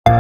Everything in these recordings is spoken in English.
Hello,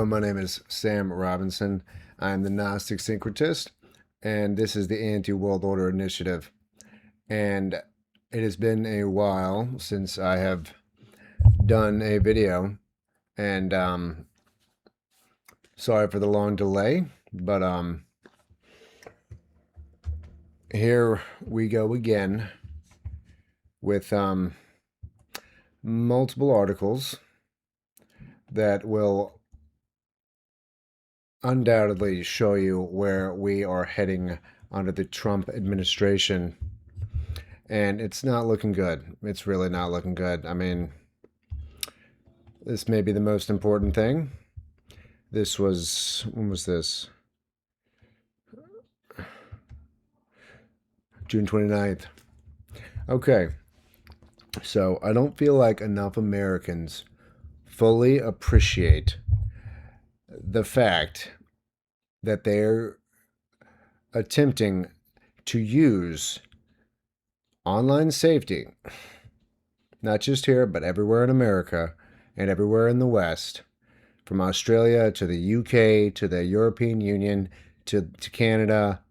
my name is Sam Robinson. I'm the Gnostic Syncretist, and this is the Anti-World Order Initiative. And it has been a while since I have done a video, and sorry for the long delay, but here we go again with multiple articles that will undoubtedly show you where we are heading under the Trump administration. And it's not looking good. It's really not looking good. I mean, this may be the most important thing. This was, when was this? June 29th. Okay. So I don't feel like enough Americans fully appreciate the fact that they're attempting to use online safety, not just here, but everywhere in America and everywhere in the West, from Australia to the UK to the European Union to Canada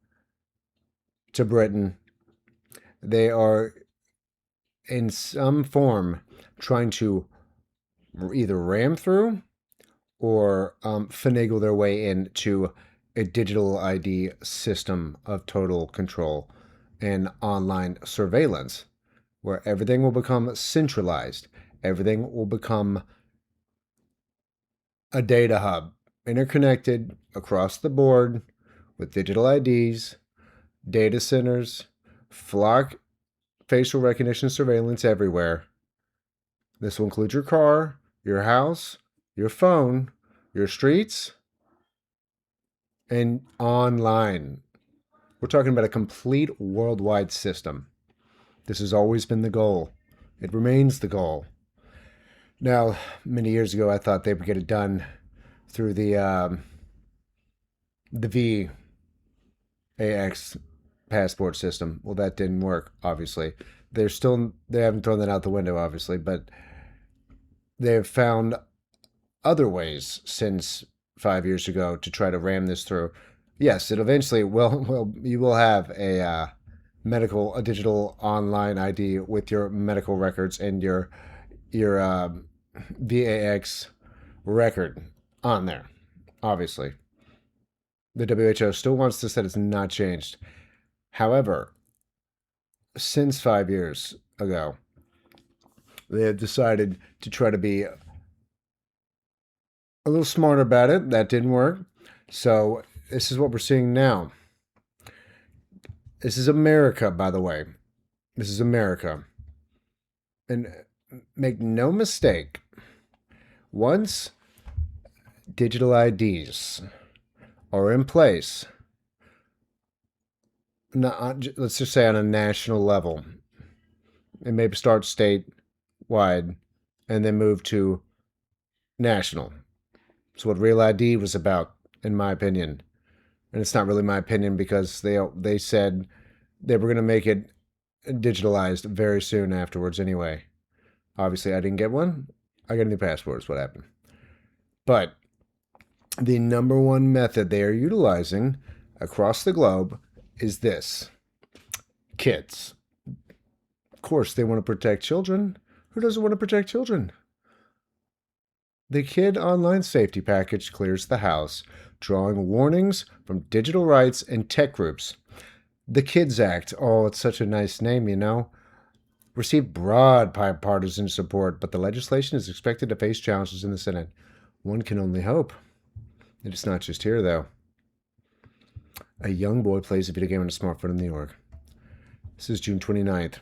to Britain. They are in some form trying to either ram through or finagle their way into a digital ID system of total control and online surveillance, where everything will become centralized. Everything will become a data hub, interconnected across the board with digital IDs, data centers, flock facial recognition surveillance everywhere. This will include your car, your house, your phone, your streets, and online. We're talking about a complete worldwide system. This has always been the goal. It remains the goal. Now, many years ago, I thought they would get it done through the VAX passport system. Well, that didn't work, obviously. They haven't thrown that out the window, obviously, but they've found other ways since 5 years ago to try to ram this through. Yes, it eventually you will have a digital online ID with your medical records and your VAX record on there. Obviously, the WHO still wants this that it's not changed. However, since 5 years ago, they have decided to try to be a little smarter about it. That didn't work. So this is what we're seeing now. This is America, by the way. This is America. And make no mistake, once digital IDs are in place, let's just say on a national level, and maybe start statewide and then move to national. So what Real ID was about, in my opinion. And it's not really my opinion because they said they were going to make it digitalized very soon afterwards anyway. Obviously, I didn't get one. I got a new passport is what happened. But the number one method they are utilizing across the globe is this. Kids. Of course, they want to protect children. Who doesn't want to protect children? The Kid Online Safety Package clears the House, drawing warnings from digital rights and tech groups. The Kids Act, oh, it's such a nice name, you know, received broad bipartisan support, but the legislation is expected to face challenges in the Senate. One can only hope. It's not just here, though. A young boy plays a video game on a smartphone in New York. This is June 29th.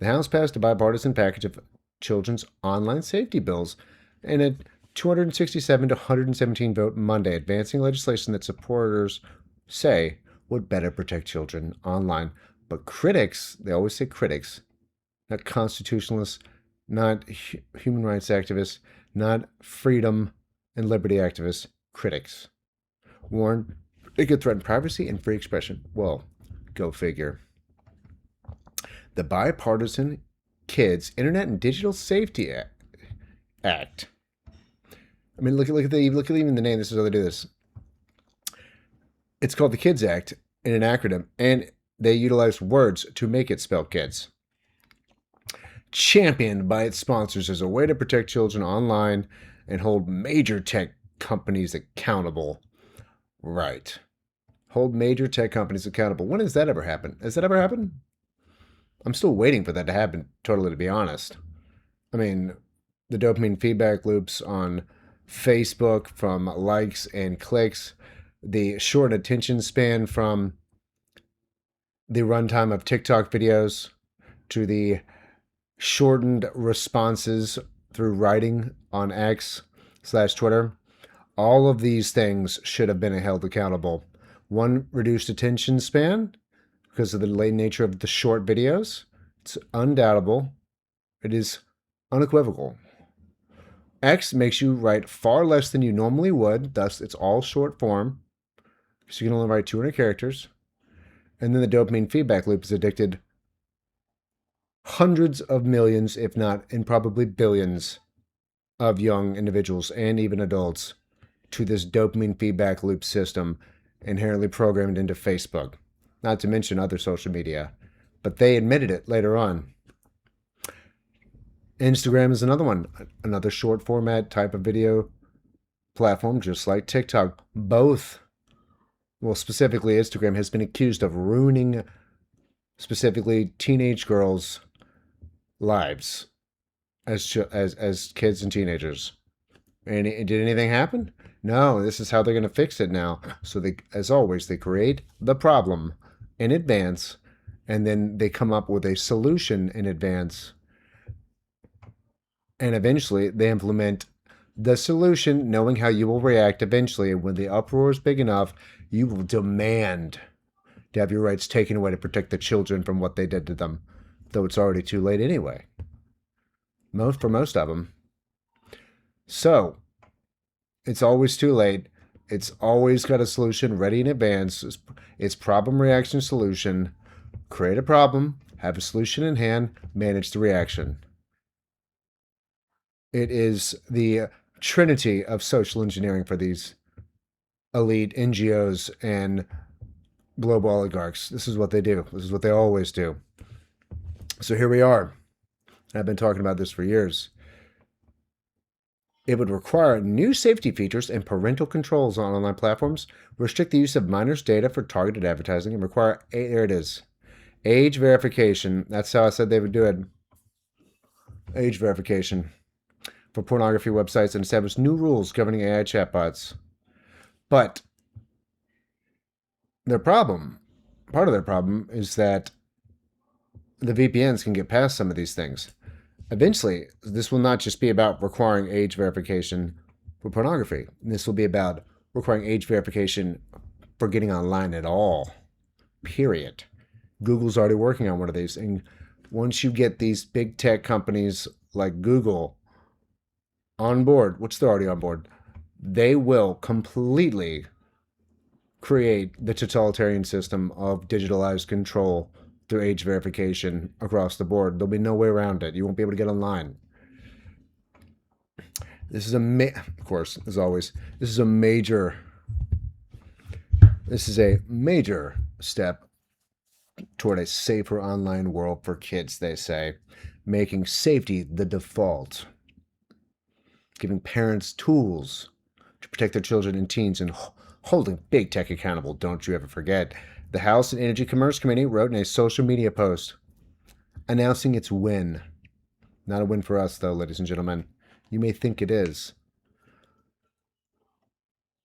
The House passed a bipartisan package of children's online safety bills, and it 267 to 117 vote Monday, advancing legislation that supporters say would better protect children online. But critics, they always say critics, not constitutionalists, not human rights activists, not freedom and liberty activists, critics, warn it could threaten privacy and free expression. Well, go figure. The Bipartisan Kids Internet and Digital Safety Act. I mean, look at even the name. This is how they do this. It's called the Kids Act in an acronym, and they utilize words to make it spell kids. Championed by its sponsors as a way to protect children online and hold major tech companies accountable. Right. Hold major tech companies accountable. When has that ever happened? Has that ever happened? I'm still waiting for that to happen, totally, to be honest. I mean, the dopamine feedback loops on Facebook from likes and clicks, the short attention span from the runtime of TikTok videos to the shortened responses through writing on X/Twitter. All of these things should have been held accountable. One, reduced attention span because of the late nature of the short videos. It's undoubtable. It is unequivocal. X makes you write far less than you normally would, thus it's all short form, so you can only write 200 characters. And then the dopamine feedback loop has addicted hundreds of millions, if not, and probably billions of young individuals and even adults to this dopamine feedback loop system inherently programmed into Facebook, not to mention other social media. But they admitted it later on. Instagram is another one, another short format type of video platform, just like TikTok. Both, well, specifically Instagram, has been accused of ruining specifically teenage girls' lives as kids and teenagers. And did anything happen? No, this is how they're going to fix it now. So they, as always, they create the problem in advance, and then they come up with a solution in advance. And eventually they implement the solution, knowing how you will react eventually. When the uproar is big enough, you will demand to have your rights taken away to protect the children from what they did to them, though it's already too late anyway. For most of them. So, it's always too late. It's always got a solution ready in advance. It's problem, reaction, solution. Create a problem, have a solution in hand, manage the reaction. It is the trinity of social engineering for these elite NGOs and global oligarchs. This is what they do. This is what they always do. So here we are. I've been talking about this for years. It would require new safety features and parental controls on online platforms, restrict the use of minors' data for targeted advertising, and require, there it is, age verification. That's how I said they would do it. Age verification for pornography websites, and establish new rules governing AI chatbots. But part of their problem is that the VPNs can get past some of these things. Eventually, this will not just be about requiring age verification for pornography. This will be about requiring age verification for getting online at all, period. Google's already working on one of these. And once you get these big tech companies like Google on board, which they're already on board, they will completely create the totalitarian system of digitalized control through age verification across the board. There'll be no way around it. You won't be able to get online. This is of course, as always, this is a major step toward a safer online world for kids, they say, making safety the default, giving parents tools to protect their children and teens, and holding big tech accountable. Don't you ever forget. The House and Energy Commerce Committee wrote in a social media post announcing its win. Not a win for us, though, ladies and gentlemen. You may think it is.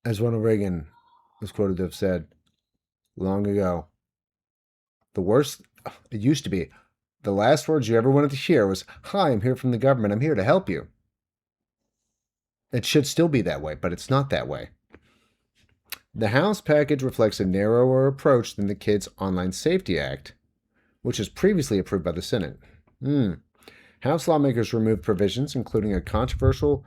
As Ronald Reagan was quoted to have said long ago, it used to be, the last words you ever wanted to hear was, "Hi, I'm here from the government. I'm here to help you." It should still be that way, but it's not that way. The House package reflects a narrower approach than the Kids Online Safety Act, which was previously approved by the Senate. House lawmakers removed provisions, including a controversial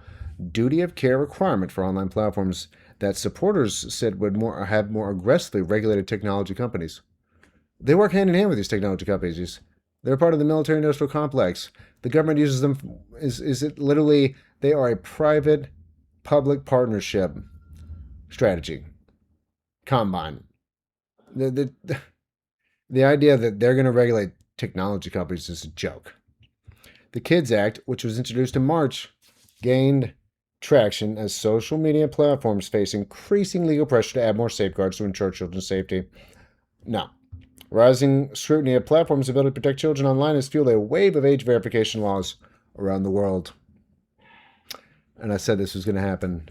duty of care requirement for online platforms that supporters said would have more aggressively regulated technology companies. They work hand in hand with these technology companies. They're part of the military-industrial complex. The government uses them. Is it literally? They are a private-public partnership strategy. Combine. The idea that they're going to regulate technology companies is a joke. The Kids Act, which was introduced in March, gained traction as social media platforms face increasing legal pressure to add more safeguards to ensure children's safety. Now, rising scrutiny of platforms' ability to protect children online has fueled a wave of age verification laws around the world. And I said this was going to happen.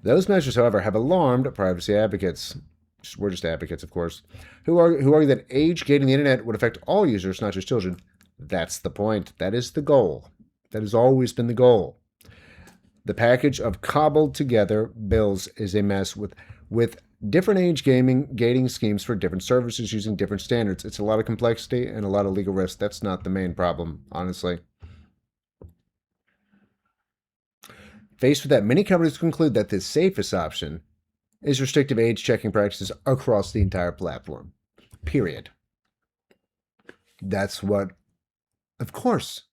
Those measures, however, have alarmed privacy advocates. We're just advocates, of course, who argue that age gating the internet would affect all users, not just children. That's the point. That is the goal. That has always been the goal. The package of cobbled together bills is a mess with different age gating schemes for different services using different standards. It's a lot of complexity and a lot of legal risk. That's not the main problem, honestly. Faced with that, many companies conclude that the safest option is restrictive age checking practices across the entire platform. Period. That's what, of course.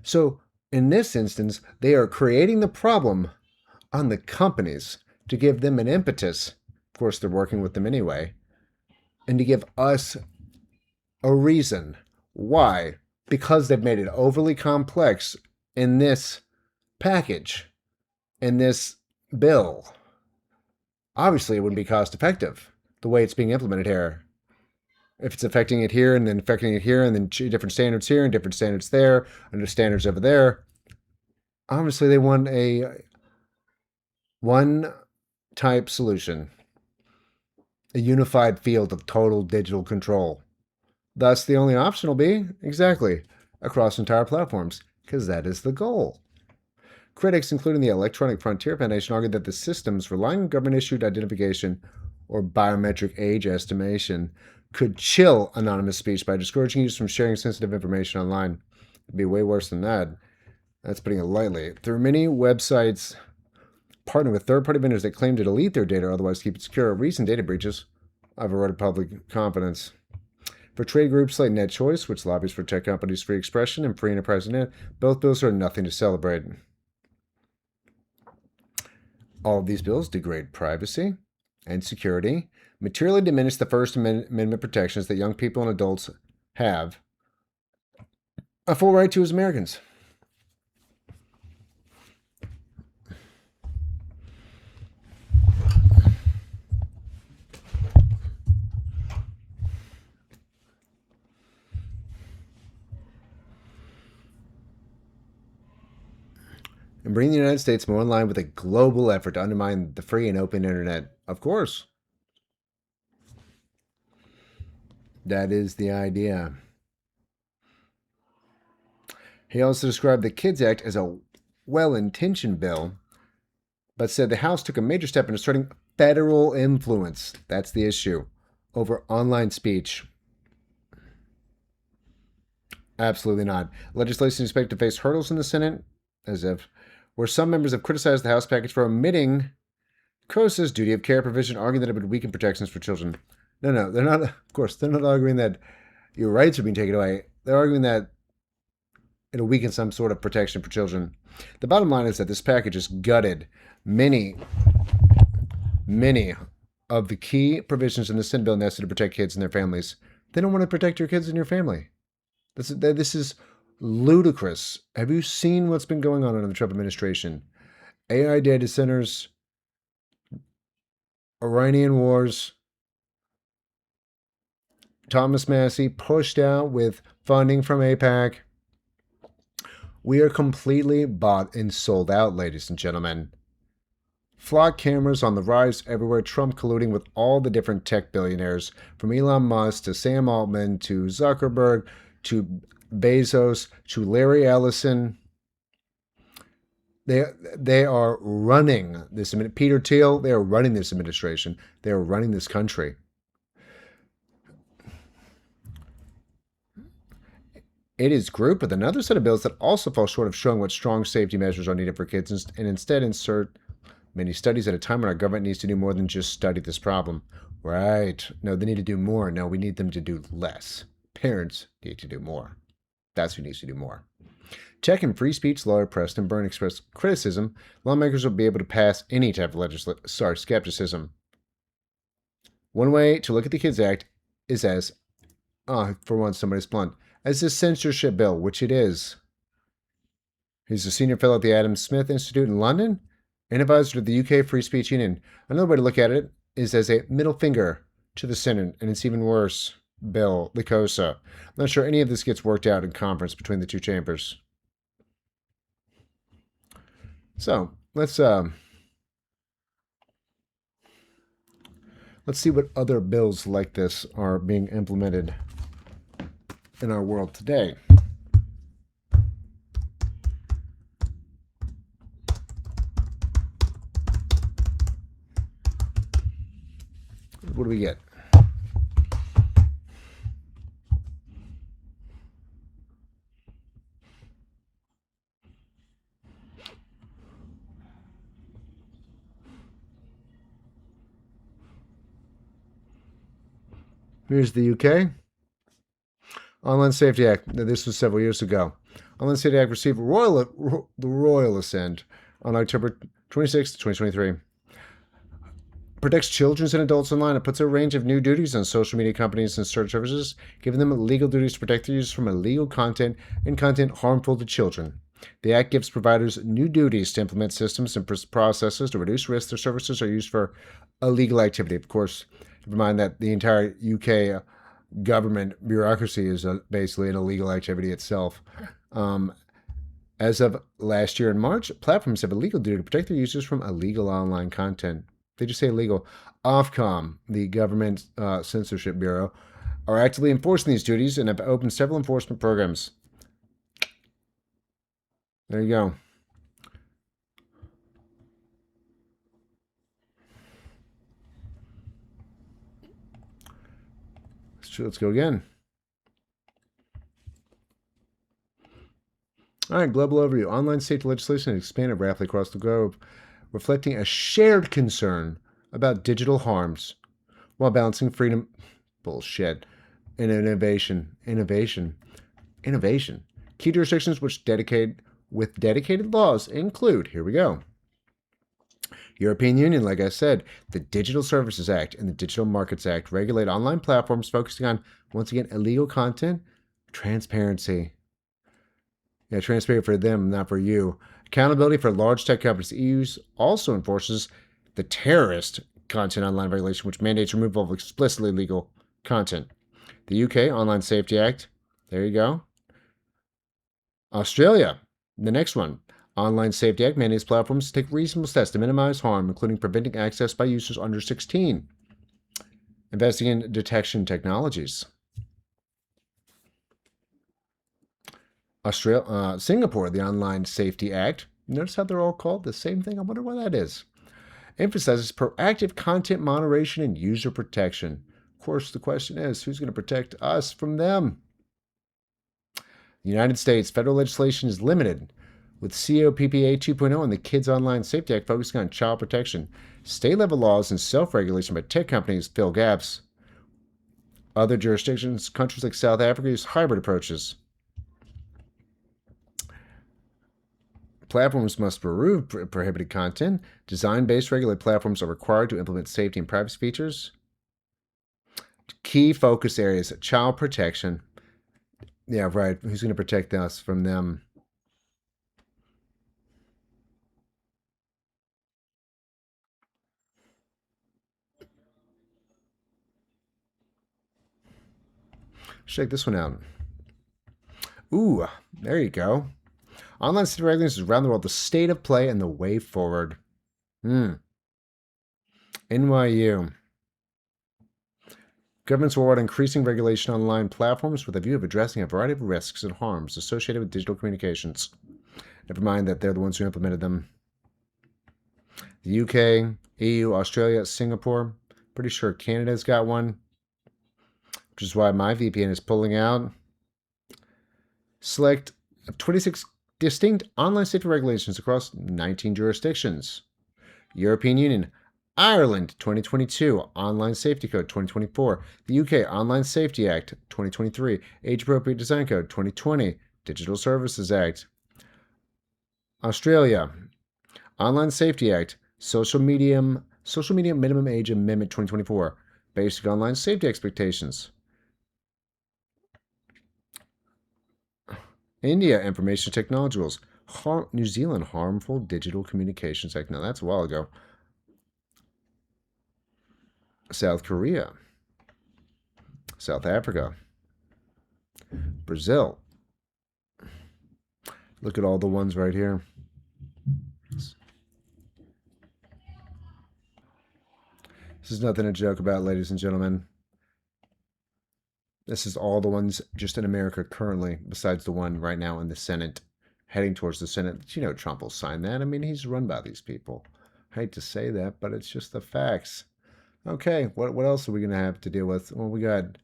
So in this instance, they are creating the problem on the companies to give them an impetus. Of course, they're working with them anyway. And to give us a reason. Why? Because they've made it overly complex in this package, in this bill. Obviously, it wouldn't be cost effective the way it's being implemented here. If it's affecting it here and then affecting it here and then different standards here and different standards there and the standards over there, obviously they want a one-type solution, a unified field of total digital control. Thus, the only option will be, exactly, across entire platforms, because that is the goal. Critics, including the Electronic Frontier Foundation, argue that the systems relying on government-issued identification or biometric age estimation could chill anonymous speech by discouraging users from sharing sensitive information online. It'd be way worse than that. That's putting it lightly. Through many websites partner with third-party vendors that claim to delete their data or otherwise keep it secure, recent data breaches have eroded public confidence. For trade groups like NetChoice, which lobbies for tech companies' free expression and free enterprise net, both bills are nothing to celebrate. All of these bills degrade privacy and security, materially diminish the First Amendment protections that young people and adults have a full right to as Americans. And bring the United States more in line with a global effort to undermine the free and open internet. Of course. That is the idea. He also described the Kids Act as a well-intentioned bill, but said the House took a major step in asserting federal influence. That's the issue. Over online speech. Absolutely not. Legislation is expected to face hurdles in the Senate, as if, where some members have criticized the House package for omitting Crosa's duty of care provision, arguing that it would weaken protections for children. No, they're not. Of course, they're not arguing that your rights are being taken away. They're arguing that it'll weaken some sort of protection for children. The bottom line is that this package has gutted many of the key provisions in the Senate bill necessary to protect kids and their families. They don't want to protect your kids and your family. This is ludicrous. Have you seen what's been going on under the Trump administration? AI data centers, Iranian wars, Thomas Massie pushed out with funding from AIPAC. We are completely bought and sold out, ladies and gentlemen. Flock cameras on the rise everywhere, Trump colluding with all the different tech billionaires, from Elon Musk to Sam Altman to Zuckerberg to Bezos to Larry Ellison. they are running this. Peter Thiel, they are running this administration. They are running this country. It is grouped with another set of bills that also fall short of showing what strong safety measures are needed for kids and instead insert many studies at a time when our government needs to do more than just study this problem. Right. No, they need to do more. No, we need them to do less. Parents need to do more. That's who needs to do more. Checking free speech, lawyer Preston Byrne expressed criticism. Lawmakers will be able to pass any type of skepticism. One way to look at the Kids Act is as, for once, somebody's blunt, as a censorship bill, which it is. He's a senior fellow at the Adam Smith Institute in London and advisor to the UK Free Speech Union. Another way to look at it is as a middle finger to the Senate, and it's even worse. Bill, the COSA. I'm not sure any of this gets worked out in conference between the two chambers. So let's see what other bills like this are being implemented in our world today. What do we get? Here's the UK. Online Safety Act. Now, this was several years ago. Online Safety Act received the royal assent on October 26, 2023. Protects children and adults online. It puts a range of new duties on social media companies and search services, giving them legal duties to protect their users from illegal content and content harmful to children. The Act gives providers new duties to implement systems and processes to reduce risk their services are used for illegal activity. Of course, keep in mind that the entire UK government bureaucracy is basically an illegal activity itself. As of last year in March, platforms have a legal duty to protect their users from illegal online content. They just say illegal. Ofcom, the government censorship bureau, are actively enforcing these duties and have opened several enforcement programs. There you go. Let's go again. All right, global overview. Online safety legislation has expanded rapidly across the globe, reflecting a shared concern about digital harms while balancing freedom, bullshit, and innovation. Key jurisdictions with dedicated laws include, here we go, European Union, like I said, the Digital Services Act and the Digital Markets Act regulate online platforms focusing on, once again, illegal content, transparency. Yeah, transparency for them, not for you. Accountability for large tech companies. The EU also enforces the terrorist content online regulation, which mandates removal of explicitly illegal content. The UK Online Safety Act. There you go. Australia, the next one. Online Safety Act mandates platforms to take reasonable steps to minimize harm, including preventing access by users under 16. Investing in detection technologies. Singapore, the Online Safety Act. Notice how they're all called the same thing? I wonder why that is. Emphasizes proactive content moderation and user protection. Of course, the question is, who's going to protect us from them? The United States, federal legislation is limited, with COPPA 2.0 and the Kids Online Safety Act focusing on child protection. State-level laws and self-regulation by tech companies fill gaps. Other jurisdictions, countries like South Africa, use hybrid approaches. Platforms must remove prohibited content. Design-based regulated platforms are required to implement safety and privacy features. Key focus areas, child protection. Yeah, right. Who's going to protect us from them? Check this one out. Ooh, there you go. Online safety regulations around the world, the state of play and the way forward. NYU. Governments worldwide increasing regulation on online platforms with a view of addressing a variety of risks and harms associated with digital communications. Never mind that they're the ones who implemented them. The UK, EU, Australia, Singapore. Pretty sure Canada's got one, which is why my VPN is pulling out. Select 26 distinct online safety regulations across 19 jurisdictions. European Union, Ireland 2022 Online Safety Code 2024, the UK Online Safety Act 2023, Age Appropriate Design Code 2020, Digital Services Act. Australia, Online Safety Act, Social Media Minimum Age Amendment 2024, Basic Online Safety Expectations. India, Information Technology Rules. New Zealand, Harmful Digital Communications Act. Now, that's a while ago. South Korea. South Africa. Brazil. Look at all the ones right here. This is nothing to joke about, ladies and gentlemen. This is all the ones just in America currently, besides the one right now in the Senate, heading towards the Senate. You know Trump will sign that. I mean, he's run by these people. I hate to say that, but it's just the facts. Okay, what else are we going to have to deal with? Well, we got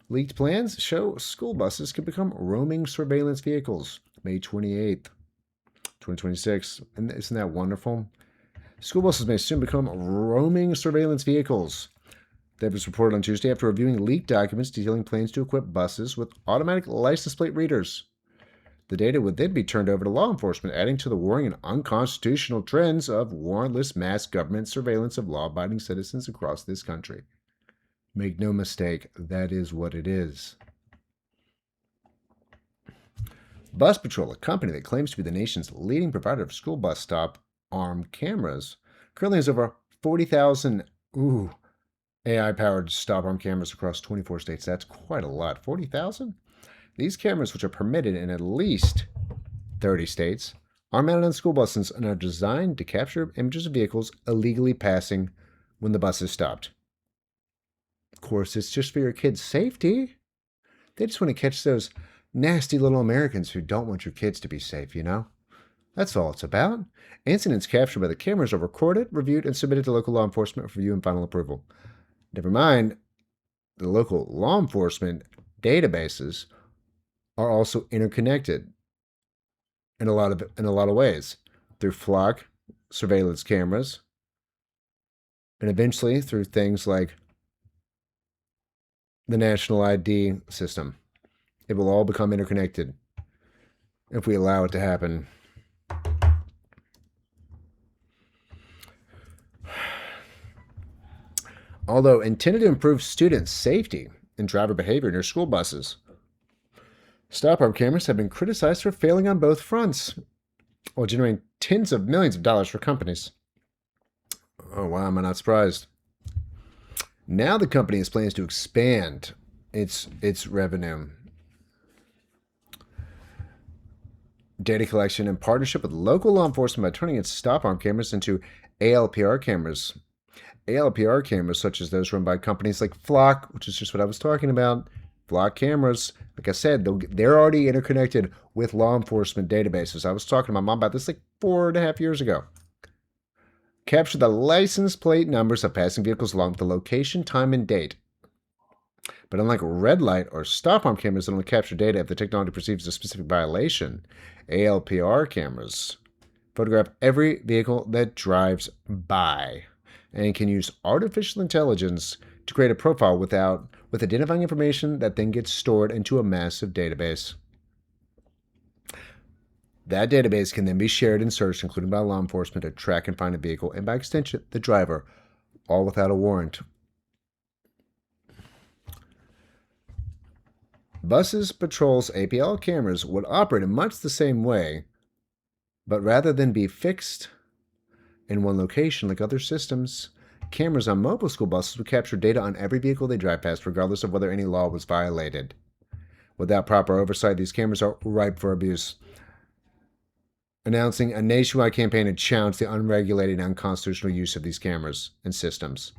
leaked plans show school buses can become roaming surveillance vehicles. May 28th, 2026. And isn't that wonderful? School buses may soon become roaming surveillance vehicles. That was reported on Tuesday after reviewing leaked documents detailing plans to equip buses with automatic license plate readers. The data would then be turned over to law enforcement, adding to the worrying and unconstitutional trends of warrantless mass government surveillance of law-abiding citizens across this country. Make no mistake, that is what it is. Bus Patrol, a company that claims to be the nation's leading provider of school bus stop arm cameras, currently has over 40,000 AI-powered stop arm cameras across 24 states. That's quite a lot. 40,000? These cameras, which are permitted in at least 30 states, are mounted on school buses and are designed to capture images of vehicles illegally passing when the bus is stopped. Of course, it's just for your kids' safety. They just want to catch those nasty little Americans who don't want your kids to be safe, you know? That's all it's about. Incidents captured by the cameras are recorded, reviewed, and submitted to local law enforcement for review and final approval. Never mind, the local law enforcement databases are also interconnected in a lot of ways through flock surveillance cameras, and eventually through things like the national ID system. It will all become interconnected if we allow it to happen. Although intended to improve students' safety and driver behavior near school buses, stop arm cameras have been criticized for failing on both fronts, while generating tens of millions of dollars for companies. Oh, wow, am I not surprised? Now the company has plans to expand its revenue, data collection, and partnership with local law enforcement by turning its stop arm cameras into ALPR cameras. ALPR cameras, such as those run by companies like Flock, which is just what I was talking about. Flock cameras, like I said, they're already interconnected with law enforcement databases. I was talking to my mom about this like 4.5 years ago. Capture the license plate numbers of passing vehicles along with the location, time, and date. But unlike red light or stop arm cameras that only capture data if the technology perceives a specific violation, ALPR cameras photograph every vehicle that drives by and can use artificial intelligence to create a profile with identifying information that then gets stored into a massive database. That database can then be shared and searched, including by law enforcement, to track and find a vehicle, and by extension, the driver, all without a warrant. Buses Patrol's APL cameras would operate in much the same way, but rather than be fixed in one location like other systems, cameras on mobile school buses would capture data on every vehicle they drive past, regardless of whether any law was violated. Without proper oversight, these cameras are ripe for abuse. Announcing a nationwide campaign to challenge the unregulated and unconstitutional use of these cameras and systems.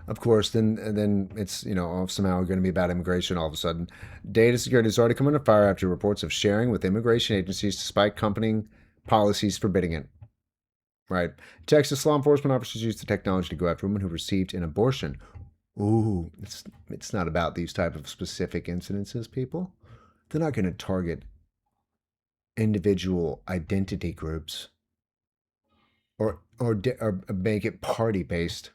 Of course, then it's somehow going to be about immigration all of a sudden. Data security has already come under fire after reports of sharing with immigration agencies despite accompanying policies forbidding it. Right. Texas law enforcement officers used the technology to go after women who received an abortion. Ooh, it's not about these type of specific incidences, people. They're not going to target individual identity groups or make it party based.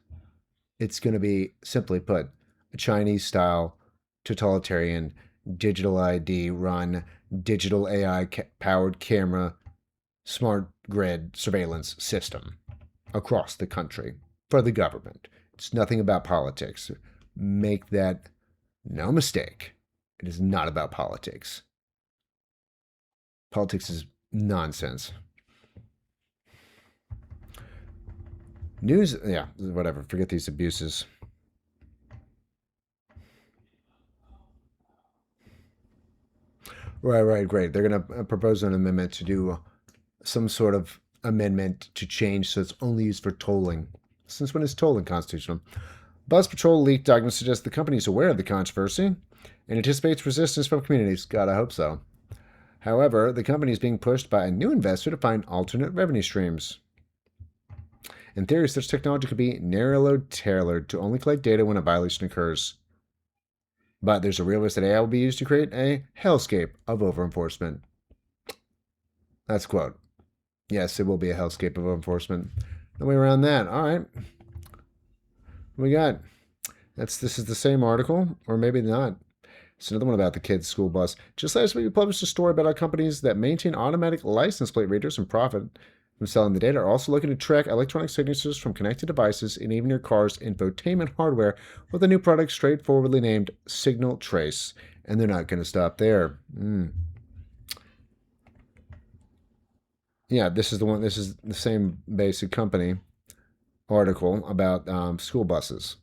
It's going to be, simply put, a Chinese style totalitarian digital ID run digital AI powered camera smart grid surveillance system across the country for the government. It's nothing about politics. Make that no mistake. It is not about politics. Politics is nonsense. News, yeah, whatever. Forget these abuses. Right, great. They're going to propose an amendment to do some sort of amendment to change so it's only used for tolling. Since when is tolling constitutional? Bus Patrol leaked documents suggest the company is aware of the controversy and anticipates resistance from communities. God, I hope so. However, the company is being pushed by a new investor to find alternate revenue streams. In theory, such technology could be narrowly tailored to only collect data when a violation occurs. But there's a real risk that AI will be used to create a hellscape of over-enforcement. That's a quote. Yes, it will be a hellscape of over-enforcement. No way around that. All right. What we got? This is the same article, or maybe not. It's another one about the kids' school bus. Just last week, we published a story about how companies that maintain automatic license plate readers and profit from selling the data are also looking to track electronic signatures from connected devices and even your car's infotainment hardware with a new product straightforwardly named Signal Trace. And they're not going to stop there. Yeah, this is the one. This is the same basic company article about school buses.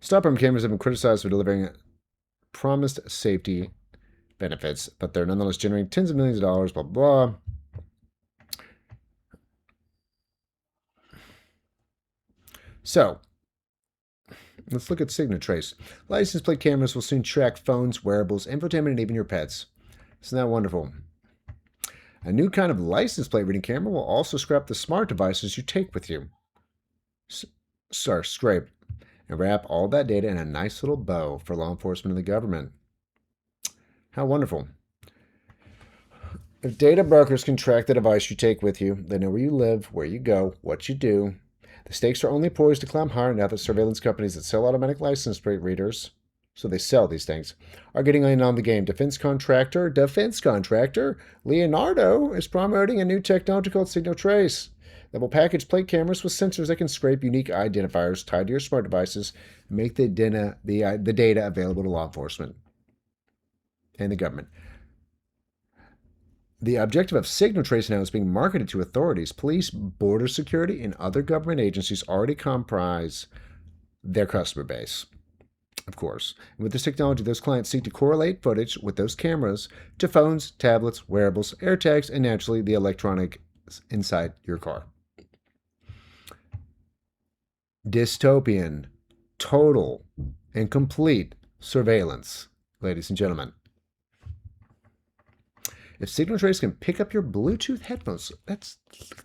Stop-arm cameras have been criticized for delivering promised safety benefits, but they're nonetheless generating tens of millions of dollars, blah, blah. So, let's look at Signal Trace. License plate cameras will soon track phones, wearables, infotainment, and even your pets. Isn't that wonderful? A new kind of license plate reading camera will also scrap the smart devices you take with you. Scrape. And wrap all that data in a nice little bow for law enforcement and the government. How wonderful. If data brokers can track the device you take with you, they know where you live, where you go, what you do. The stakes are only poised to climb higher now that surveillance companies that sell automatic license plate readers, so they sell these things, are getting in on the game. Defense contractor Leonardo is promoting a new technology called Signal Trace that will package plate cameras with sensors that can scrape unique identifiers tied to your smart devices and make the data available to law enforcement and the government. The objective of Signal Trace now is being marketed to authorities. Police, border security, and other government agencies already comprise their customer base. Of course. And with this technology, those clients seek to correlate footage with those cameras to phones, tablets, wearables, AirTags, and naturally the electronics inside your car. Dystopian, total, and complete surveillance, ladies and gentlemen. If Signal Trace can pick up your Bluetooth headphones,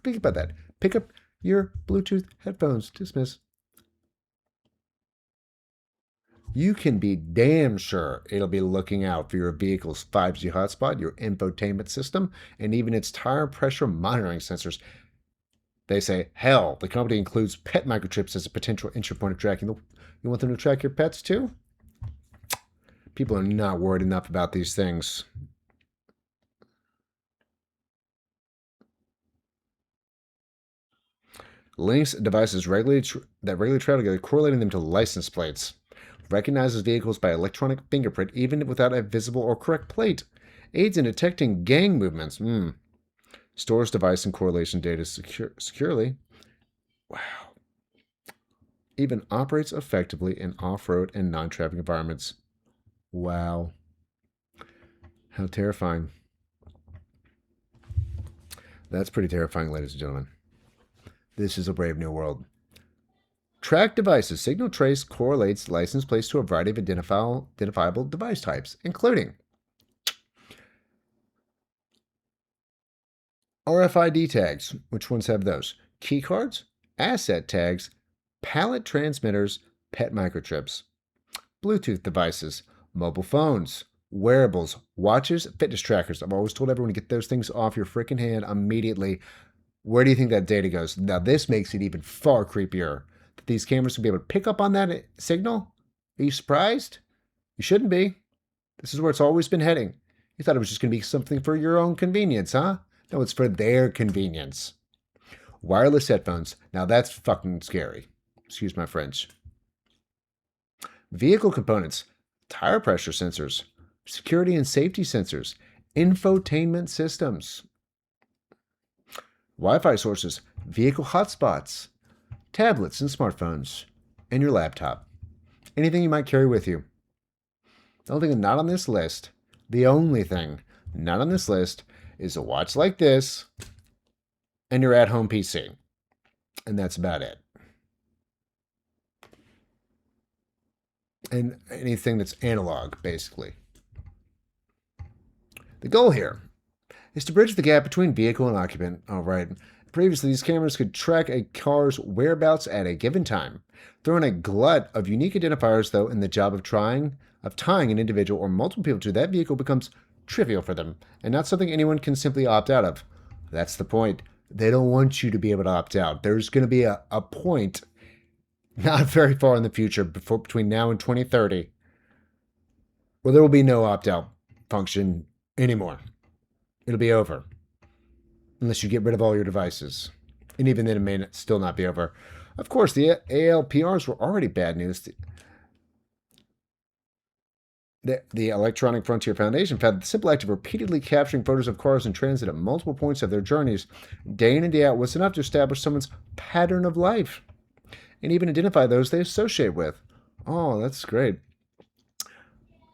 think about that. Pick up your Bluetooth headphones. Dismiss. You can be damn sure it'll be looking out for your vehicle's 5G hotspot, your infotainment system, and even its tire pressure monitoring sensors. They say, hell, the company includes pet microchips as a potential entry point of tracking. You want them to track your pets too? People are not worried enough about these things. Links devices that regularly travel together, correlating them to license plates. Recognizes vehicles by electronic fingerprint even without a visible or correct plate. Aids in detecting gang movements. Stores device and correlation data securely. Wow. Even operates effectively in off-road and non-traffic environments. Wow. How terrifying. That's pretty terrifying, ladies and gentlemen. This is a brave new world. Track devices. Signal trace correlates license plates to a variety of identifiable device types, including RFID tags. Which ones have those? Key cards, asset tags, pallet transmitters, pet microchips. Bluetooth devices, mobile phones, wearables, watches, fitness trackers. I've always told everyone to get those things off your freaking hand immediately. Where do you think that data goes? Now, this makes it even far creepier that these cameras will be able to pick up on that signal. Are you surprised? You shouldn't be. This is where it's always been heading. You thought it was just going to be something for your own convenience, huh? No, it's for their convenience. Wireless headphones. Now, that's fucking scary. Excuse my French. Vehicle components, tire pressure sensors, security and safety sensors, infotainment systems, Wi-Fi sources, vehicle hotspots, tablets and smartphones, and your laptop. Anything you might carry with you. The only thing not on this list, the only thing not on this list is a watch like this and your at-home PC. And that's about it. And anything that's analog, basically. The goal here is to bridge the gap between vehicle and occupant. All right. Previously, these cameras could track a car's whereabouts at a given time. Throwing a glut of unique identifiers, though, in the job of tying an individual or multiple people to that vehicle becomes trivial for them, and not something anyone can simply opt out of. That's the point. They don't want you to be able to opt out. There's going to be a point not very far in the future, between now and 2030, where there will be no opt-out function anymore. It'll be over. Unless you get rid of all your devices. And even then, it may still not be over. Of course, the ALPRs were already bad news. The Electronic Frontier Foundation found that the simple act of repeatedly capturing photos of cars in transit at multiple points of their journeys, day in and day out, was enough to establish someone's pattern of life. And even identify those they associate with. Oh, that's great.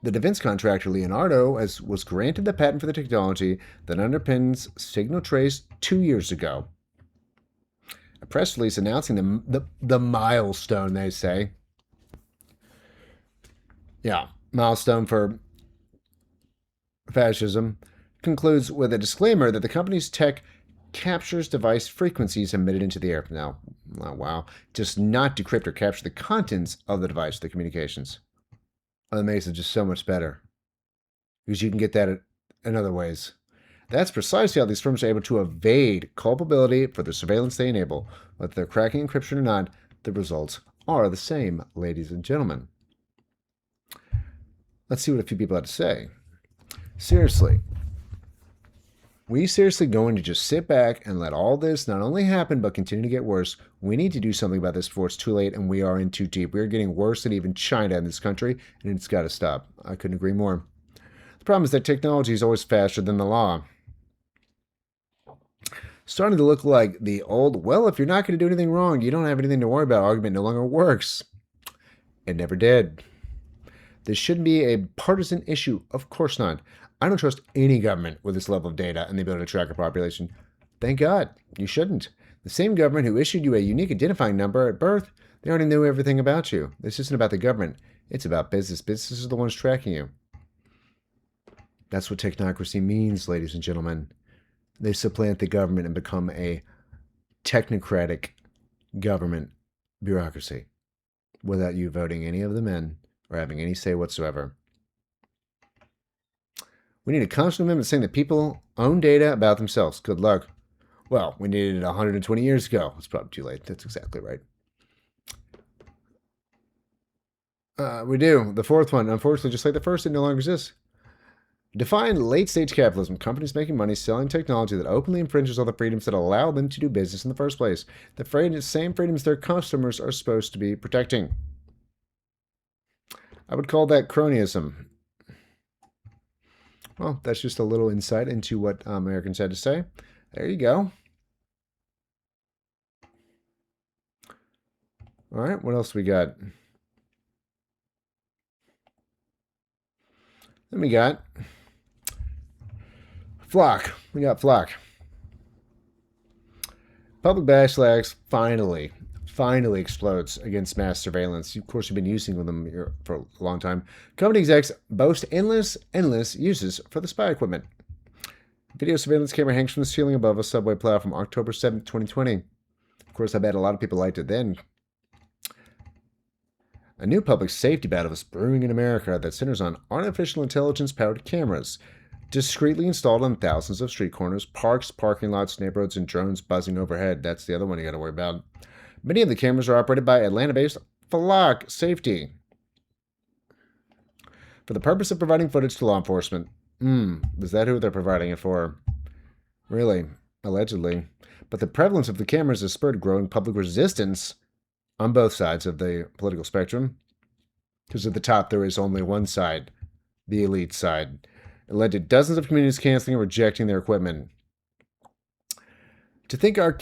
The defense contractor Leonardo was granted the patent for the technology that underpins signal trace 2 years ago. A press release announcing the milestone, they say. Yeah, milestone for fascism, concludes with a disclaimer that the company's tech captures device frequencies emitted into the air. Now, oh, wow, does not decrypt or capture the contents of the device, the communications. Oh, that makes it just so much better. Because you can get that in other ways. That's precisely how these firms are able to evade culpability for the surveillance they enable. Whether they're cracking encryption or not, the results are the same, ladies and gentlemen. Let's see what a few people had to say. Seriously. We seriously going to just sit back and let all this not only happen, but continue to get worse? We need to do something about this before it's too late and we are in too deep. We are getting worse than even China in this country, and it's got to stop. I couldn't agree more. The problem is that technology is always faster than the law. Starting to look like the old, well, if you're not going to do anything wrong, you don't have anything to worry about argument no longer works. It never did. This shouldn't be a partisan issue. Of course not. I don't trust any government with this level of data and the ability to track a population. Thank God. You shouldn't. The same government who issued you a unique identifying number at birth, they already knew everything about you. This isn't about the government. It's about business. Business are the ones tracking you. That's what technocracy means, ladies and gentlemen. They supplant the government and become a technocratic government bureaucracy without you voting any of them in or having any say whatsoever. We need a constitutional amendment saying that people own data about themselves. Good luck. Well, we needed it 120 years ago. It's probably too late. That's exactly right. We do. The fourth one, unfortunately, just like the first, it no longer exists. Define late-stage capitalism. Companies making money selling technology that openly infringes all the freedoms that allow them to do business in the first place. The same freedoms their customers are supposed to be protecting. I would call that cronyism. Well, that's just a little insight into what Americans had to say. There you go. All right, what else we got? Then we got Flock. We got Flock. Public backlash finally finally explodes against mass surveillance. Of course, you've been using them for a long time. Company execs boast endless uses for the spy equipment. Video surveillance camera hangs from the ceiling above a subway platform, October 7th, 2020. Of course, I bet a lot of people liked it then. A new public safety battle is brewing in America that centers on artificial intelligence-powered cameras, discreetly installed on thousands of street corners, parks, parking lots, neighborhoods, and drones buzzing overhead. That's the other one you got to worry about. Many of the cameras are operated by Atlanta-based Flock Safety for the purpose of providing footage to law enforcement. Is that who they're providing it for? Really? Allegedly. But the prevalence of the cameras has spurred growing public resistance on both sides of the political spectrum. Because at the top, there is only one side, the elite side. It led to dozens of communities canceling and rejecting their equipment. To think our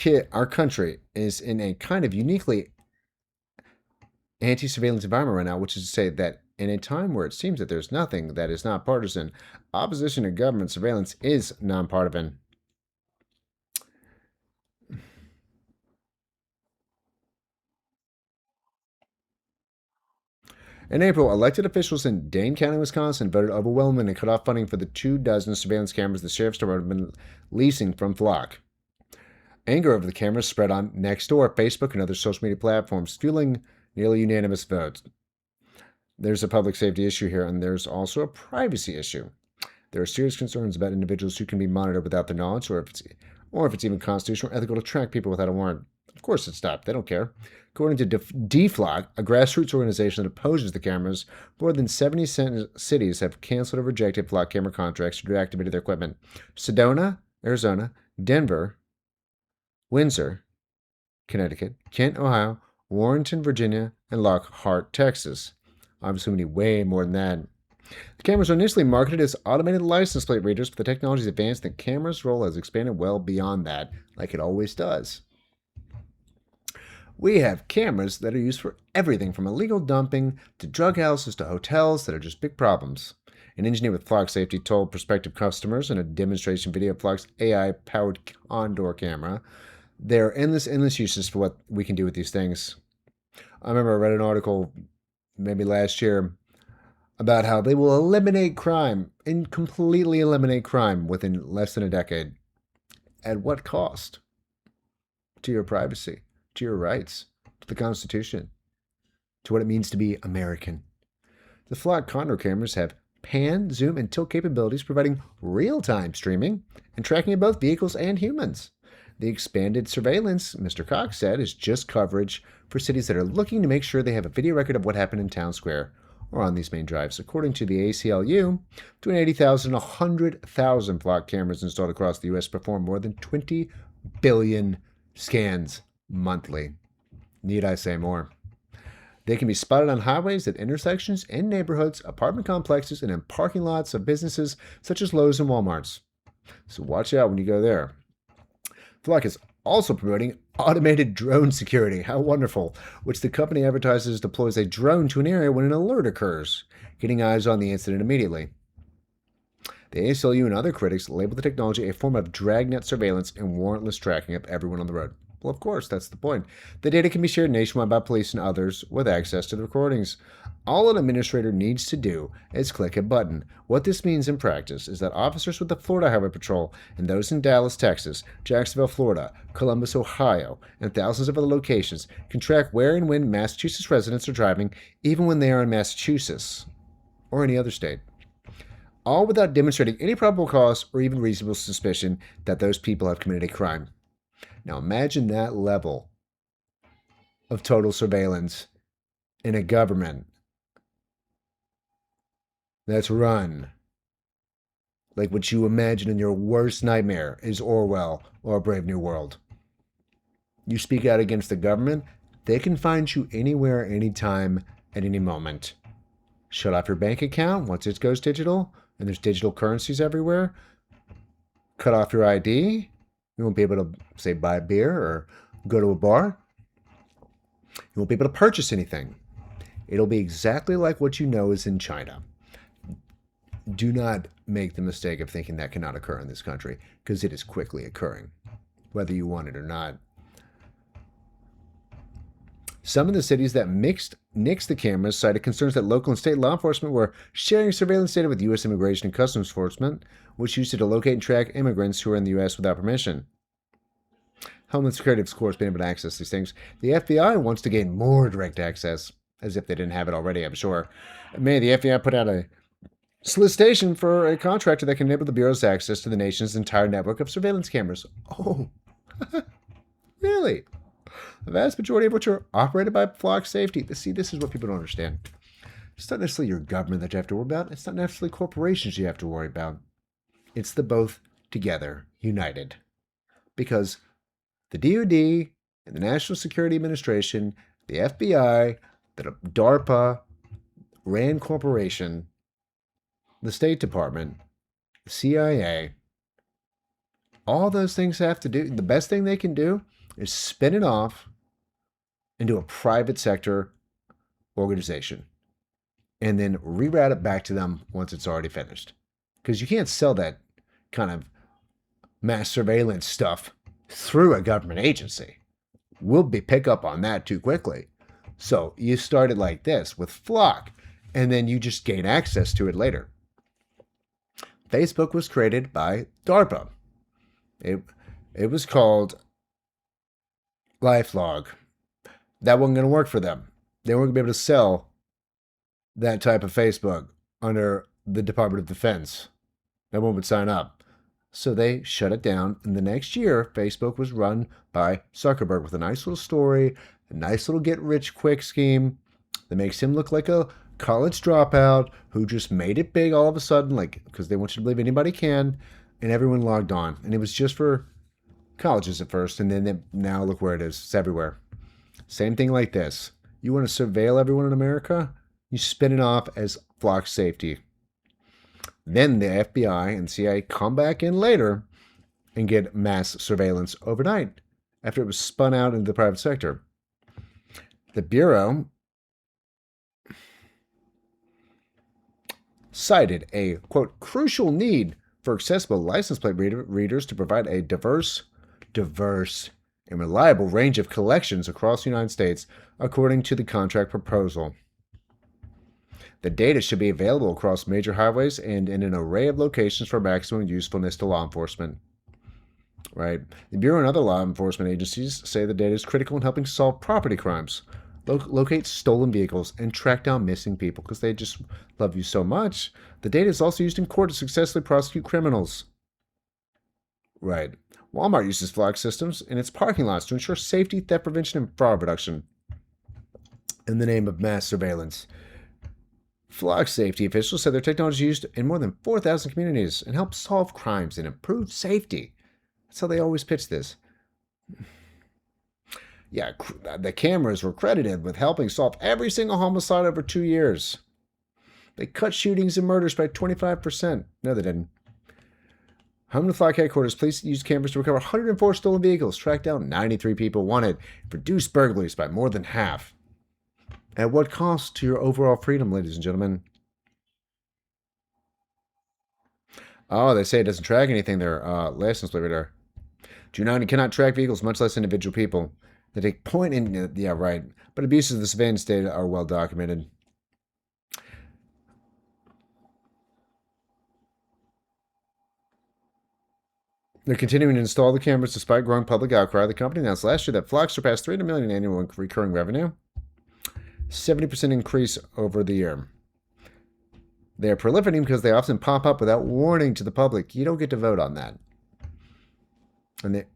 country is in a kind of uniquely anti-surveillance environment right now, which is to say that in a time where it seems that there's nothing that is not partisan, opposition to government surveillance is nonpartisan. In April, elected officials in Dane County, Wisconsin voted overwhelmingly to cut off funding for the 24 surveillance cameras the sheriff's department had been leasing from Flock. Anger over the cameras spread on Nextdoor, Facebook, and other social media platforms, fueling nearly unanimous votes. There's a public safety issue here, and there's also a privacy issue. There are serious concerns about individuals who can be monitored without their knowledge, or if it's even constitutional or ethical to track people without a warrant. Of course it's not. They don't care. According to DFLOC, a grassroots organization that opposes the cameras, more than 70 cities have canceled or rejected Flock camera contracts or deactivated their equipment. Sedona, Arizona, Denver, Windsor, Connecticut, Kent, Ohio, Warrenton, Virginia, and Lockhart, Texas. Obviously, we need way more than that. The cameras were initially marketed as automated license plate readers, but the technology's advanced and the camera's role has expanded well beyond that, like it always does. We have cameras that are used for everything from illegal dumping to drug houses to hotels that are just big problems. An engineer with Flock Safety told prospective customers in a demonstration video of Flock's AI-powered Condor camera, there are endless uses for what we can do with these things. I remember I read an article maybe last year about how they will eliminate crime and completely eliminate crime within less than a decade. At what cost? To your privacy, to your rights, to the Constitution, to what it means to be American. The Flock Condor cameras have pan, zoom, and tilt capabilities, providing real-time streaming and tracking of both vehicles and humans. The expanded surveillance, Mr. Cox said, is just coverage for cities that are looking to make sure they have a video record of what happened in town square or on these main drives. According to the ACLU, between 80,000 and 100,000 Flock cameras installed across the U.S. perform more than 20 billion scans monthly. Need I say more? They can be spotted on highways, at intersections, in neighborhoods, apartment complexes, and in parking lots of businesses such as Lowe's and Walmart's. So watch out when you go there. Flock is also promoting automated drone security. How wonderful. Which the company advertises deploys a drone to an area when an alert occurs, getting eyes on the incident immediately. The ACLU and other critics label the technology a form of dragnet surveillance and warrantless tracking of everyone on the road. Well, of course, that's the point. The data can be shared nationwide by police and others with access to the recordings. All an administrator needs to do is click a button. What this means in practice is that officers with the Florida Highway Patrol and those in Dallas, Texas, Jacksonville, Florida, Columbus, Ohio, and thousands of other locations can track where and when Massachusetts residents are driving, even when they are in Massachusetts or any other state. All without demonstrating any probable cause or even reasonable suspicion that those people have committed a crime. Now imagine that level of total surveillance in a government that's run like what you imagine in your worst nightmare is Orwell or A Brave New World. You speak out against the government, they can find you anywhere, anytime, at any moment. Shut off your bank account once it goes digital, and there's digital currencies everywhere. Cut off your ID. You won't be able to, say, buy a beer or go to a bar. You won't be able to purchase anything. It'll be exactly like what you know is in China. Do not make the mistake of thinking that cannot occur in this country, because it is quickly occurring, whether you want it or not. Some of the cities that nixed the cameras cited concerns that local and state law enforcement were sharing surveillance data with U.S. Immigration and Customs Enforcement, which used it to locate and track immigrants who are in the U.S. without permission. Homeland Security, of course, being able to access these things. The FBI wants to gain more direct access, as if they didn't have it already, I'm sure. May the FBI put out a solicitation for a contractor that can enable the Bureau's access to the nation's entire network of surveillance cameras. Oh, really? The vast majority of which are operated by Flock Safety. See, this is what people don't understand. It's not necessarily your government that you have to worry about. It's not necessarily corporations you have to worry about. It's the both together, united. Because the DoD and the National Security Administration, the FBI, the DARPA, RAND Corporation, the State Department, the CIA, all those things have to do, the best thing they can do is spin it off into a private sector organization and then reroute it back to them once it's already finished. Because you can't sell that kind of mass surveillance stuff through a government agency. We'll pick up on that too quickly. So you start it like this with Flock, and then you just gain access to it later. Facebook was created by DARPA. It was called LifeLog. That wasn't going to work for them. They weren't going to be able to sell that type of Facebook under the Department of Defense. No one would sign up. So they shut it down. And the next year, Facebook was run by Zuckerberg with a nice little story, a nice little get-rich-quick scheme that makes him look like a college dropout who just made it big all of a sudden, like, because they want you to believe anybody can, and everyone logged on. And it was just for colleges at first, and then now look where it is. It's everywhere. Same thing like this. You want to surveil everyone in America? You spin it off as Flock Safety. Then the FBI and CIA come back in later and get mass surveillance overnight after it was spun out into the private sector. The Bureau cited a, quote, crucial need for accessible license plate readers to provide a diverse, and reliable range of collections across the United States, according to the contract proposal. The data should be available across major highways and in an array of locations for maximum usefulness to law enforcement. Right? The Bureau and other law enforcement agencies say the data is critical in helping solve property crimes, locate stolen vehicles, and track down missing people because they just love you so much. The data is also used in court to successfully prosecute criminals. Right. Walmart uses Flock systems in its parking lots to ensure safety, theft prevention, and fraud reduction in the name of mass surveillance. Flock safety officials said their technology is used in more than 4,000 communities and helps solve crimes and improve safety. That's how they always pitch this. Yeah, the cameras were credited with helping solve every single homicide over 2 years. They cut shootings and murders by 25%. No, they didn't. Home Flock headquarters, police used cameras to recover 104 stolen vehicles, track down 93 people wanted, and reduce burglaries by more than half. At what cost to your overall freedom, ladies and gentlemen? Oh, they say it doesn't track anything there. License plate radar. Cannot track vehicles, much less individual people. They take point in... Yeah, right. But abuses of the surveillance data are well documented. They're continuing to install the cameras despite growing public outcry. The company announced last year that Flock surpassed $300 million in annual recurring revenue. 70% increase over the year. They are proliferating because they often pop up without warning to the public. You don't get to vote on that. And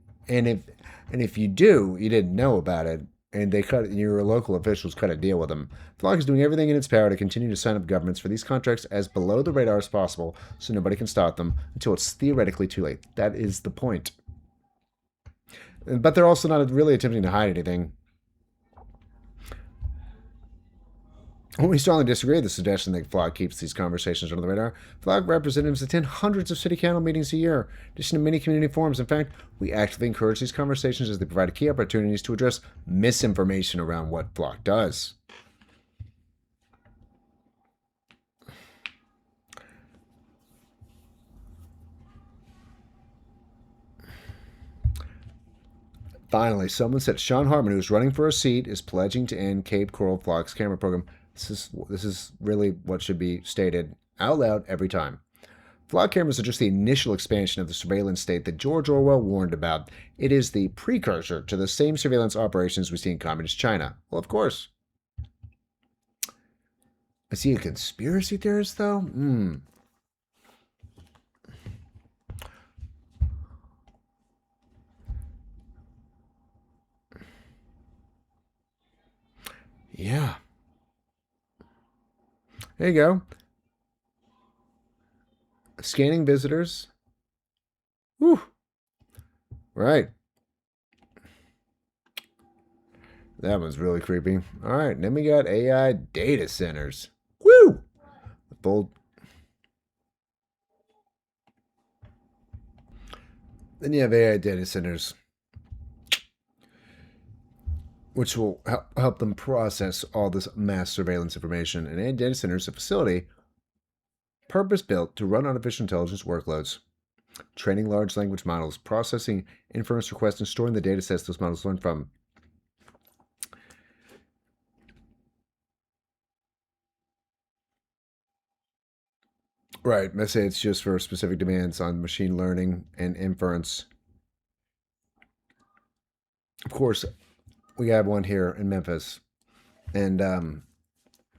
if you do, you didn't know about it, and your local officials cut a deal with them. Flock is doing everything in its power to continue to sign up governments for these contracts as below the radar as possible, so nobody can stop them until it's theoretically too late. That is the point. But they're also not really attempting to hide anything. We strongly disagree with the suggestion that Flock keeps these conversations under the radar. Flock representatives attend hundreds of city council meetings a year, in addition to many community forums. In fact, we actively encourage these conversations as they provide key opportunities to address misinformation around what Flock does. Finally, someone said Sean Harmon, who's running for a seat, is pledging to end Cape Coral Flock's camera program. This is really what should be stated out loud every time. Flock cameras are just the initial expansion of the surveillance state that George Orwell warned about. It is the precursor to the same surveillance operations we see in communist China. Well, of course. Is he a conspiracy theorist, though? Yeah. There you go. Scanning visitors. Whew. Right. That one's really creepy. All right, then we got AI data centers. Woo! Bold. Then you have AI data centers, which will help them process all this mass surveillance information. An AI data center is a facility purpose-built to run artificial intelligence workloads, training large language models, processing inference requests, and storing the data sets those models learn from. Right. Let's say it's just for specific demands on machine learning and inference. Of course, we have one here in Memphis, and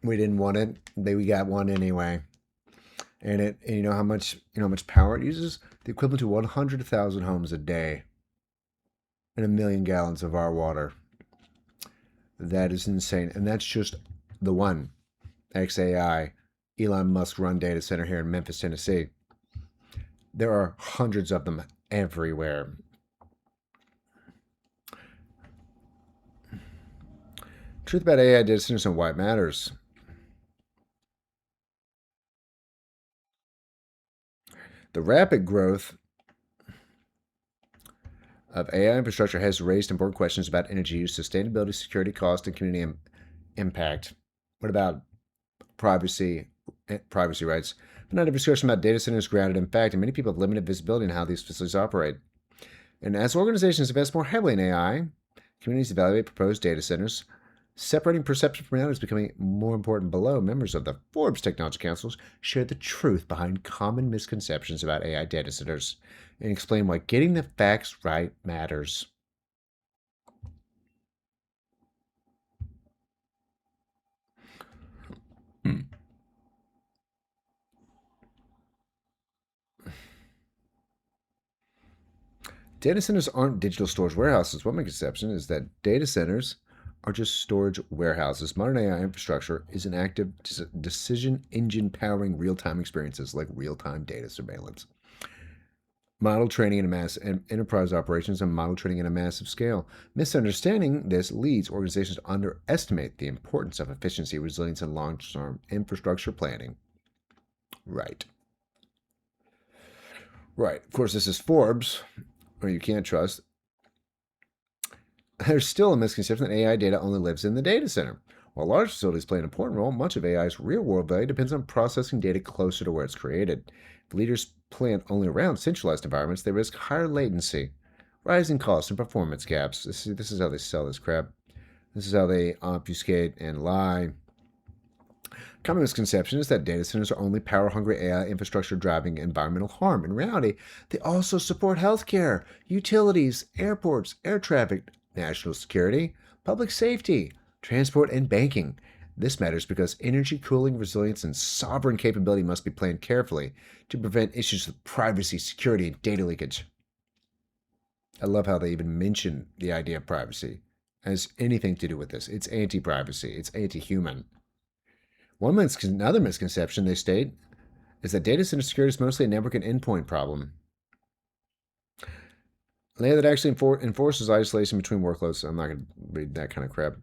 we didn't want it. We got one anyway, and you know how much power it uses? The equivalent to 100,000 homes a day, and 1 million gallons of our water. That is insane, and that's just the one XAI Elon Musk run data center here in Memphis, Tennessee. There are hundreds of them everywhere. Truth about AI data centers and why it matters. The rapid growth of AI infrastructure has raised important questions about energy use, sustainability, security, cost, and community impact. What about privacy rights? But not every discussion about data centers is grounded in fact, and many people have limited visibility in how these facilities operate. And as organizations invest more heavily in AI, communities evaluate proposed data centers. Separating perception from reality is becoming more important. Below, members of the Forbes Technology Councils share the truth behind common misconceptions about AI data centers and explain why getting the facts right matters. Data centers aren't digital storage warehouses. One misconception is that data centers are just storage warehouses. Modern AI infrastructure is an active decision engine powering real-time experiences like real-time data surveillance, model training in mass enterprise operations, and model training at a massive scale. Misunderstanding this leads organizations to underestimate the importance of efficiency, resilience, and long-term infrastructure planning. Right. Right. Of course, this is Forbes, or you can't trust. There's still a misconception that AI data only lives in the data center. While large facilities play an important role, much of AI's real-world value depends on processing data closer to where it's created. If leaders plan only around centralized environments, they risk higher latency, rising costs, and performance gaps. This is how they sell this crap. This is how they obfuscate and lie. Common misconception is that data centers are only power-hungry AI infrastructure driving environmental harm. In reality, they also support healthcare, utilities, airports, air traffic, national security, public safety, transport, and banking. This matters because energy, cooling, resilience, and sovereign capability must be planned carefully to prevent issues with privacy, security, and data leakage. I love how they even mention the idea of privacy as anything to do with this. It's anti-privacy. It's anti-human. Another misconception they state is that data center security is mostly a network and endpoint problem. Layer that actually enforces isolation between workloads. I'm not going to read that kind of crap.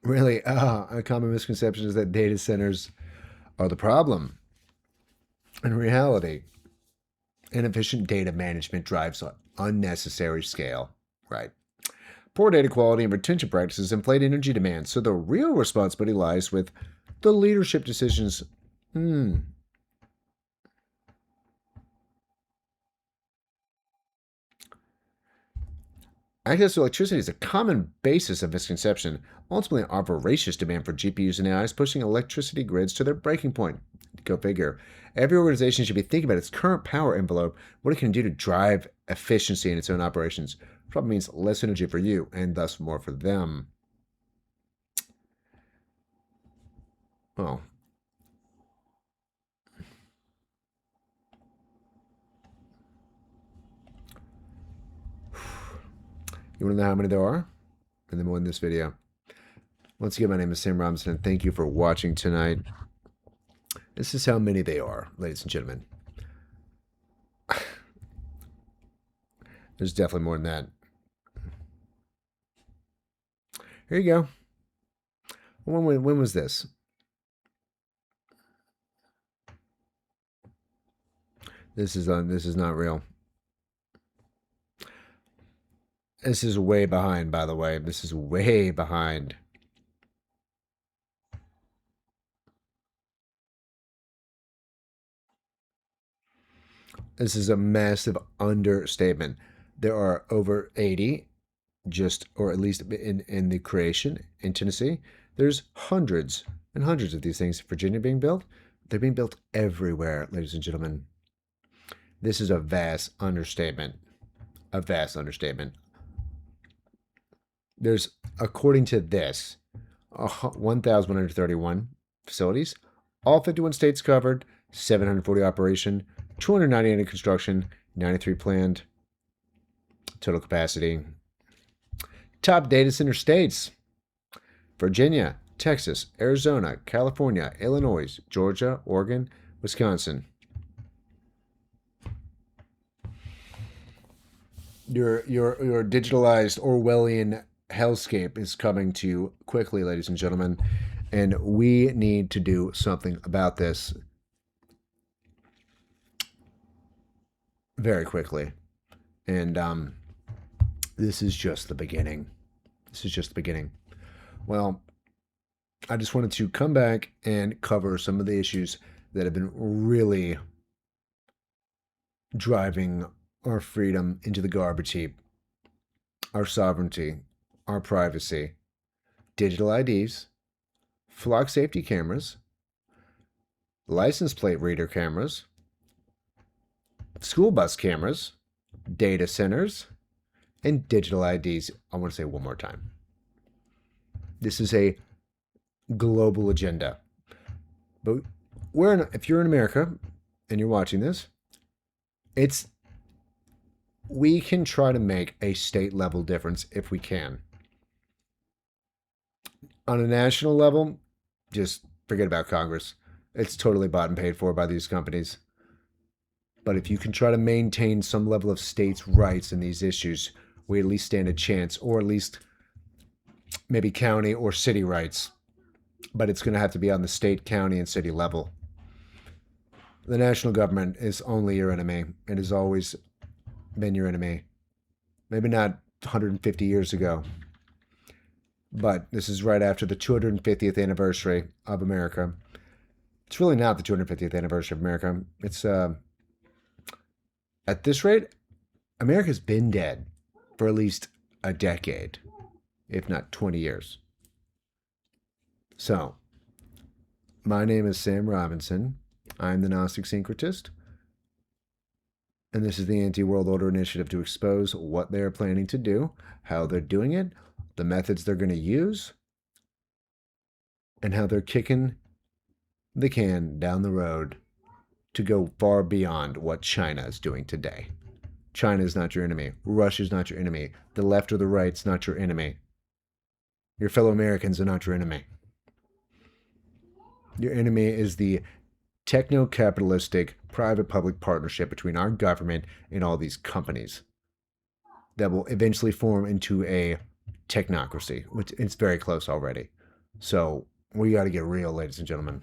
Really, a common misconception is that data centers are the problem. In reality, inefficient data management drives unnecessary scale. Right. Poor data quality and retention practices inflate energy demands, so the real responsibility lies with the leadership decisions. Access to electricity is a common basis of misconception. Ultimately, our voracious demand for GPUs and AI is pushing electricity grids to their breaking point. Go figure. Every organization should be thinking about its current power envelope, what it can do to drive efficiency in its own operations. Probably means less energy for you, and thus more for them. Well, you want to know how many there are? And then more in this video. Once again, my name is Sam Robinson, and thank you for watching tonight. This is how many they are, ladies and gentlemen. There's definitely more than that. Here you go. When was this? This is not real. This is way behind, by the way. This is way behind. This is a massive understatement. There are over 80, just, or at least in the creation in Tennessee. There's hundreds and hundreds of these things in Virginia being built. They're being built everywhere, ladies and gentlemen. This is a vast understatement. A vast understatement. There's, according to this, 1,131 facilities, all 51 states covered, 740 operation, 298 in construction, 93 planned, total capacity. Top data center states: Virginia, Texas, Arizona, California, Illinois, Georgia, Oregon, Wisconsin. Your digitalized Orwellian hellscape is coming to you quickly, ladies and gentlemen, and we need to do something about this very quickly. And this is just the beginning. This is just the beginning. Well, I just wanted to come back and cover some of the issues that have been really driving our freedom into the garbage heap. Our sovereignty, our privacy, digital IDs, flock safety cameras, license plate reader cameras, school bus cameras, data centers, and digital IDs. I want to say one more time. This is a global agenda. But if you're in America and you're watching this, we can try to make a state level difference if we can. On a national level, just forget about Congress. It's totally bought and paid for by these companies. But if you can try to maintain some level of states' rights in these issues, we at least stand a chance, or at least maybe county or city rights. But it's going to have to be on the state, county, and city level. The national government is only your enemy. It has always been your enemy. Maybe not 150 years ago, but this is right after the 250th anniversary of America. It's really not the 250th anniversary of America. It's at this rate, America's been dead for at least a decade, if not 20 years. So, my name is Sam Robinson. I'm the Gnostic Syncretist, and this is the Anti-World Order Initiative to expose what they are planning to do, how they're doing it, the methods they're going to use, and how they're kicking the can down the road to go far beyond what China is doing today. China is not your enemy. Russia is not your enemy. The left or the right is not your enemy. Your fellow Americans are not your enemy. Your enemy is the techno-capitalistic private-public partnership between our government and all these companies that will eventually form into a technocracy, which it's very close already. So we got to get real, ladies and gentlemen.